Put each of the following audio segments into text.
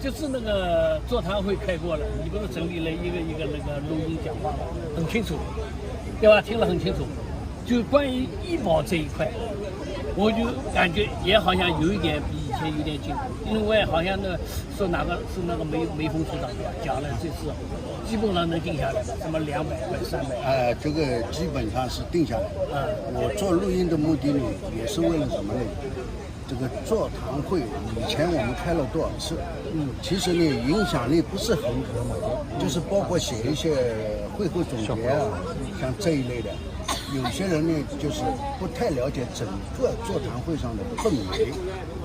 就是那个座谈会开过了，你不是整理了一个那个录音讲话吗？很清楚，对吧？听了很清楚。就关于医保这一块，我就感觉也好像有一点比以前有点进步，因为好像说哪个是那个梅峰处长讲了，这次基本上能定下来了，什么200块、300。这个基本上是定下来的。我做录音的目的呢，也是为了什么呢？这个座谈会以前我们开了多少次？其实呢影响力不是很大，就是包括写一些会后总结啊，像这一类的。有些人呢就是不太了解整个座谈会上的氛围，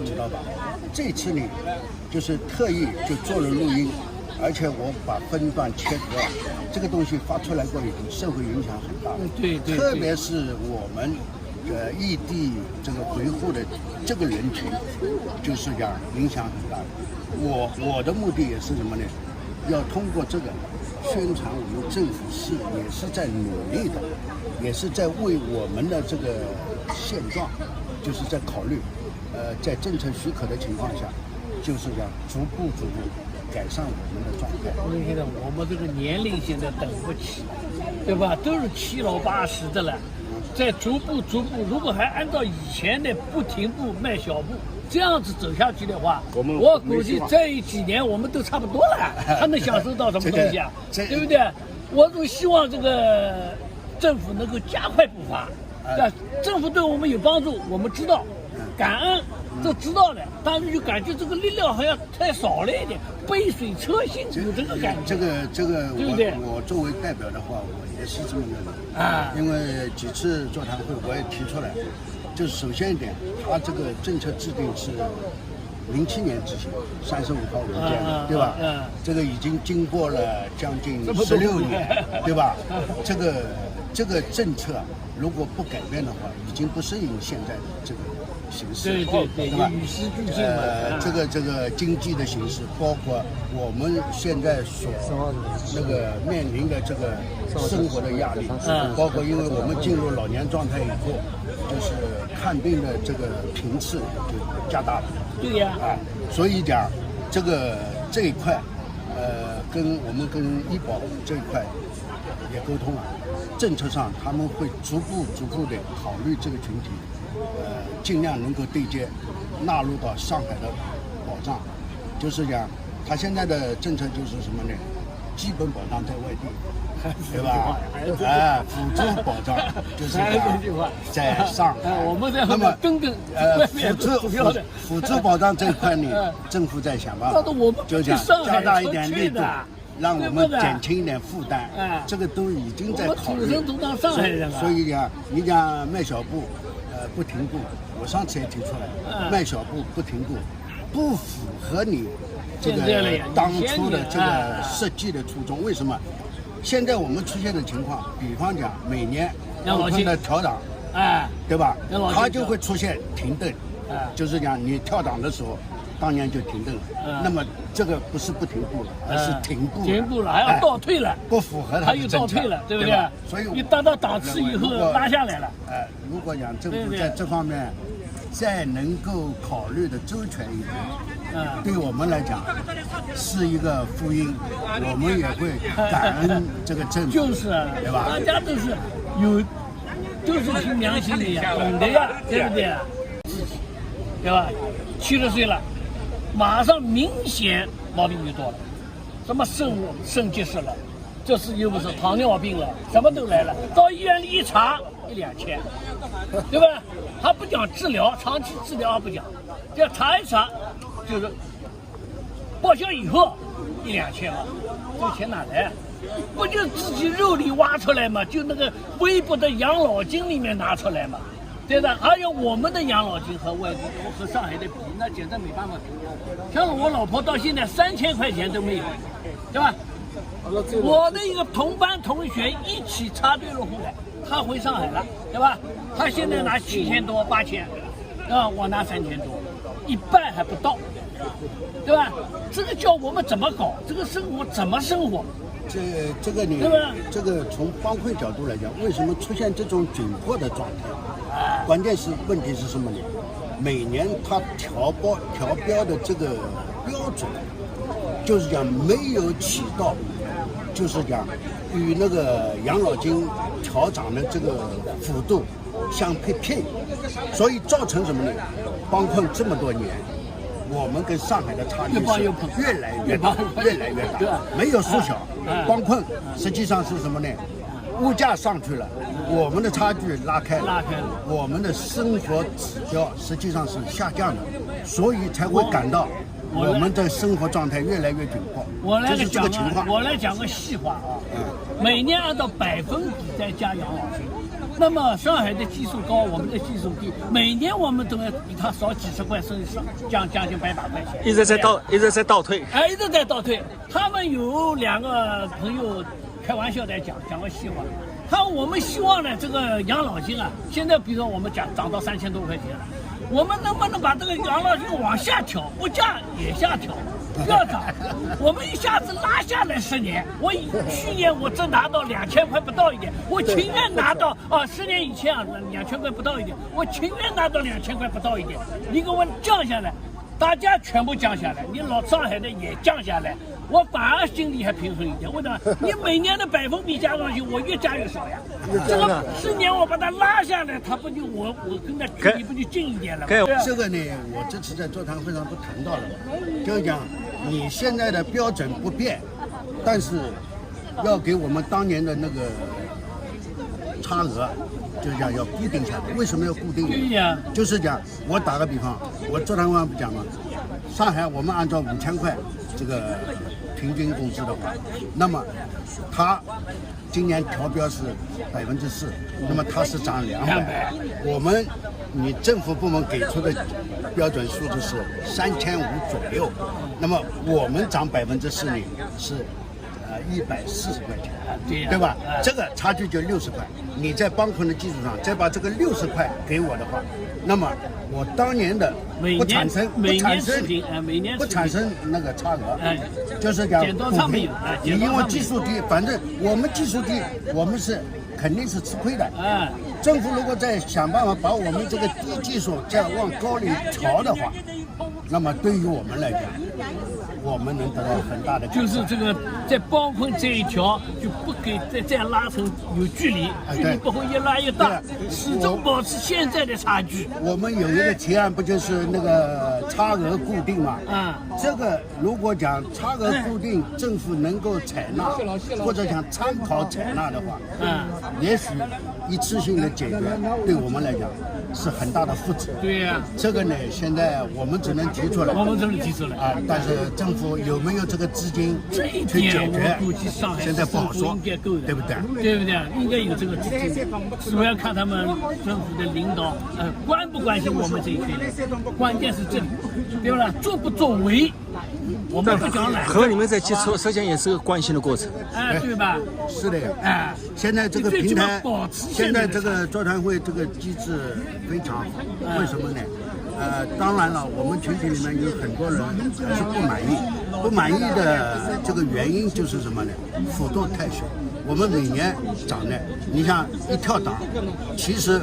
知道吧？这次呢就是特意就做了录音，而且我把分段切割，这个东西发出来过以后，社会影响很大。对，特别是我们异地这个维护的这个人群，就是讲影响很大。我的目的也是什么呢？要通过这个宣传我们政府也是在努力的，也是在为我们的这个现状，就是在考虑，在政策许可的情况下，就是讲逐步改善我们的状态。因为现在我们这个年龄现在等不起，对吧？都是7老80的了，再逐步，如果还按照以前的不停步迈小步这样子走下去的话，我估计这几年我们都差不多了，还能享受到什么东西啊？对不对？我都希望这个政府能够加快步伐，政府对我们有帮助，我们知道，感恩都知道了，但是就感觉这个力量好像太少了一点，杯水车薪有这个感觉。这个，对不对？我作为代表的话，我也是这么认为啊。因为几次座谈会我也提出来，就是首先一点，它这个政策制定是07年执行，35号文件，对吧？这个已经经过了将近16年，对吧？这个政策如果不改变的话，已经不适应现在的这个形势，对吧？与时俱进嘛。这个经济的形势，包括我们现在所那个面临的这个生活的压力，包括因为我们进入老年状态以后，就是看病的这个频次就加大了。对呀。所以讲这一块，跟医保这一块也沟通了，政策上他们会逐步的考虑这个群体，尽量能够对接，纳入到上海的保障。就是讲，他现在的政策就是什么呢？基本保障在外地，对吧？辅助保障就是在上海。我们在后面跟辅助保障这一块呢，政府在想办法，就讲加大一点力度，让我们减轻一点负担。这个都已经在考虑。所以讲，你讲迈小步，不停步，我上次也提出来，迈小步不停步，不符合你这个当初的这个设计的初衷。为什么？现在我们出现的情况，比方讲每年我们的调档，对吧？它就会出现停顿，就是讲你跳档的时候，当年就停顿了。那么这个不是不停步了，而是停步了，还要倒退了，不符合它还有倒退了，对不对？所以你达到档次以后拉下来了。如果讲政府在这方面再能够考虑的周全一点，对我们来讲是一个福音，我们也会感恩这个政府，就是对吧？大家都是就是凭良心的呀，懂得呀，对不对？对吧？70岁了，马上明显毛病就多了，什么肾结石了，这是又不是糖尿病了，什么都来了，到医院里一查1-2千，对吧？他不讲治疗，长期治疗还不讲，要查一查，就是报销以后1-2千嘛，这个钱哪来？不就自己肉里挖出来嘛？就那个微薄的养老金里面拿出来嘛，对的。还有我们的养老金和外地和上海的比，那简直没办法比。像我老婆到现在3000块钱都没有，对吧？我的一个同班同学一起插队入户的，他回上海了，对吧？他现在拿7000多8000，我拿3000多，一半还不到，对吧？这个叫我们怎么搞？这个生活怎么生活？这个你这个从帮会角度来讲，为什么出现这种窘迫的状态？关键是问题是什么呢？每年它调标的这个标准就是讲没有起到，就是讲与那个养老金调涨的这个幅度相匹配，所以造成什么呢？帮碰这么多年，我们跟上海的差距是越来越大，越来越大，没有缩小。帮碰实际上是什么呢？物价上去了，我们的差距拉开了，我们的生活指标实际上是下降的，所以才会感到我们的生活状态越来越窘迫。就是这个情况。我来讲个细话啊，每年按照100%在加养老金，那么上海的基数高，我们的基数低，每年我们都要比他少几十块，甚至将近100把块钱，一直在倒退，一直在倒退。他们有2个朋友开玩笑在讲个细话，我们希望呢，这个养老金啊，现在比如说我们涨到3000多块钱，我们能不能把这个养老金往下调，物价也下调，不要涨，我们一下子拉下来10年。去年我只拿到2000块不到一点，我情愿拿到10年以前2000块不到一点，我情愿拿到2000块不到一点。你给我降下来，大家全部降下来，你老上海的也降下来。我反而心里还平衡一点，为什么？你每年的100%加上去，我越加越少呀。这个10年我把它拉下来，它不就我跟它距离不就近一点了吗？这个呢，我这次在座谈会上不谈到了吗？就是讲你现在的标准不变，但是要给我们当年的那个差额，就是讲要固定下来。为什么要固定？对呀，就是讲我打个比方，我座谈会上不讲吗？上海我们按照5000块这个平均工资的话，那么它今年调标是4%，那么它是涨200。你政府部门给出的标准数字是3500左右，那么我们涨4%呢是140块钱，对吧？这个差距就60块。你在帮困的基础上再把这个60块给我的话，那么我当年的不产生那个差额，就是讲股民，因为基数低，反正我们基数低，我们是肯定是吃亏的。政府如果再想办法把我们这个低基数再往高里调的话，那么对于我们来讲，我们能得到很大的就是这个在帮困这一条就不给再拉成有距离不会越拉越大，始终保持现在的差距。我们有一个提案，不就是那个差额固定嘛？这个如果讲差额固定，政府能够采纳或者讲参考采纳的话，也许一次性的解决对我们来讲是很大的负责。对呀，这个呢，现在我们只能提出来，但是政府有没有这个资金去解决？现在不好说，对不对？对不对？应该有这个资金，主要看他们政府的领导关不关心我们这一批人，关键是这里，对吧？作不作为，我们不讲懒。和你们在接触，实际上也是个关心的过程。对吧？是的呀。现在这个平台，现在这个座谈会这个机制非常好，为什么呢？当然了，我们群体里面有很多人是不满意，不满意的这个原因就是什么呢？幅度太小。我们每年涨的，你像一跳档，其实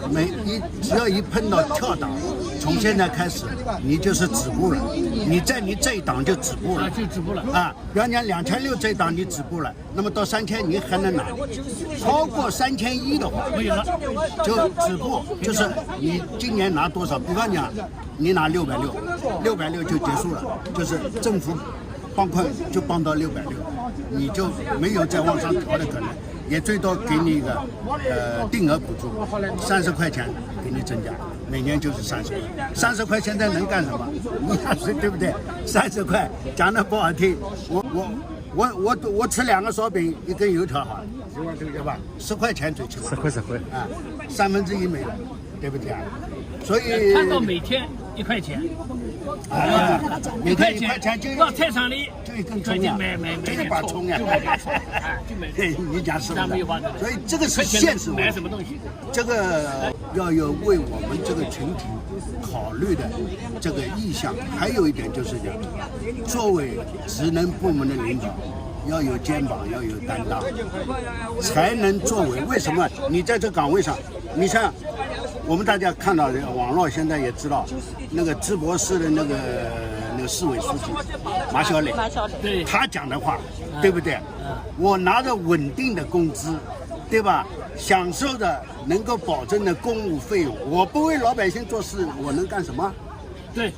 只要一碰到跳档，从现在开始你就是止步了，你这一档就止步了，比方讲2600这一档你止步了，那么到3000你还能拿，超过3100的话没有了，就止步，就是你今年拿多少，比方讲你拿660就结束了，就是政府帮困就帮到660，你就没有再往上调的可能，也最多给你一个定额补助，30块钱给你增加，每年就是30块，30块现在能干什么？你看是对不对？30块讲的不好听，我吃2个烧饼1根油条好了，对吧？10块钱最起码10块啊，1/3没了，对不对啊？所以看到每天1块钱，每天1块钱就到菜场里就一根葱呀，就一把葱呀，你讲是不是？所以这个是现实问题，这个要有为我们这个群体考虑的这个意向。还有一点就是讲，作为职能部门的领导，要有肩膀，要有担当，才能作为。为什么你在这岗位上，你像我们大家看到的网络现在也知道，那个淄博市的那那个市委书记马晓磊，对，他讲的话，对不对？我拿着稳定的工资，对吧？享受的能够保证的公务费用，我不为老百姓做事，我能干什么？对。